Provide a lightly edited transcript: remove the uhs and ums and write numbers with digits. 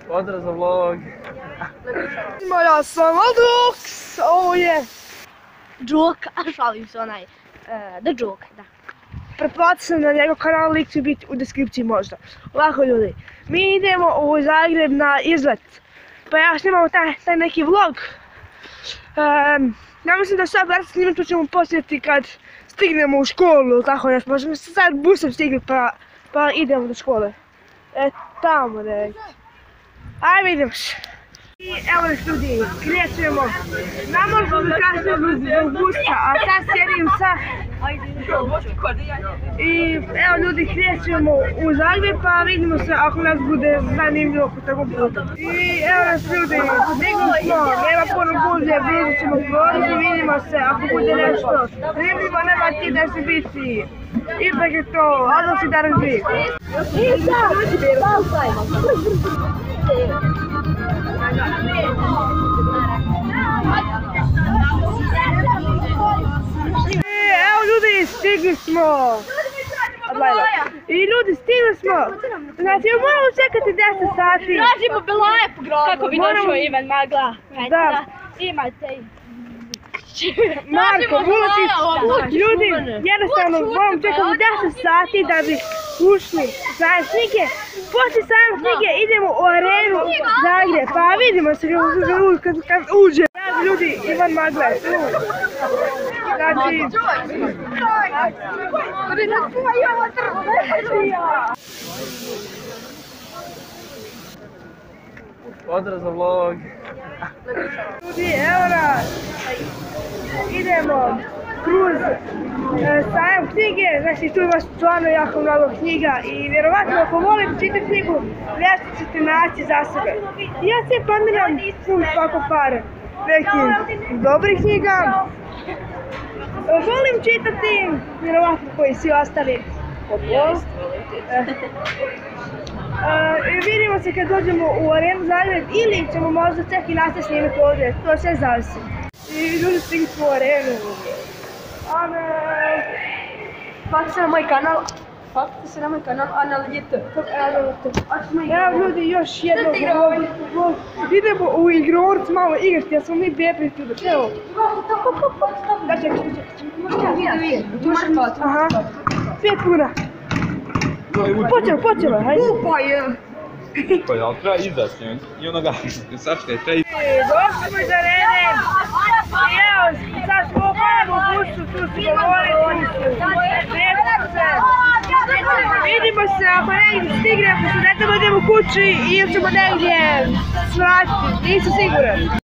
Pozdrav za vlog. Ja sam Aldux, ovo je Joke, a šalim se onaj, The Joke, da. pretplatite se na njegov kanal, link će biti u deskripciji možda. Ovako ljudi, mi idemo u Zagreb na izlet, pa ja snimamo taj neki vlog. Ja mislim da sad bar snimam, to ćemo posjeti kad stignemo u školu, tako nešto, možemo se sad busom stigli pa idemo do škole. Tamo nekako. Ajde vidimo se. I evo nas ljudi, krećemo. Namalo smo kasnimo zbog busa, a sad sjedim sa... I evo ljudi, krećemo u Zagreb pa vidimo se ako nas bude zanimljivo po takvom putu. I evo nas ljudi, stigli smo, nema puno gužve, blizu ćemo proći, vidimo se ako bude nešto. Vidimo, nema ti da će biti. Ipak je to, odmah si da razbi. Evo ljudi, stigli smo! I ljudi, stigli smo! Znači, moramo čekati 10 sati. Tražimo Belaje po grobu. Kako bi došao Ivan Magla. Da. Imate i... Marko, ljudi, jednostavno moramo čekati 10 sati da bi ušli sajam knjige. Poslije sajam knjige idemo u arenu Zagreb, pa vidimo se kad uđe. Ljudi, Ivan Magla je tu. Znači... Pozdrav za vlog. Ljudi, evo nas. Idemo kroz sajam knjige, znači tu ima stvarno jako mnogo knjiga i vjerovatno ako volite čitati knjigu, nešto ćete naći za sebe. Ja se planiram pun svako par nekih dobrih knjiga. Volim čitati, vjerovatno koji svi ostali. Vidimo se kad dođemo u arenu Zagreb ili ćemo možda čak i nastaviti snimati ovdje, to sve zavisi. I ljudi stigli smo u arenu. Patite se na moj kanal. Patite se na moj kanal Analjt. Evo ljudi, još jednog vlog. Idemo u igrorc malo igrati, jer smo mi bebri tu. Evo. Da, čekaj. Aha. 5 kuna. Počelo, hajde. Pa jel treba izaći i onoga, sačkaj, treba izaći. Došli smo iz arene. I evo, sad smo opalimo u busu, tu su govorili. Vidimo se, ako negdje stignemo, se ne treba idemo kući ili ćemo negdje svratiti, nisam siguran.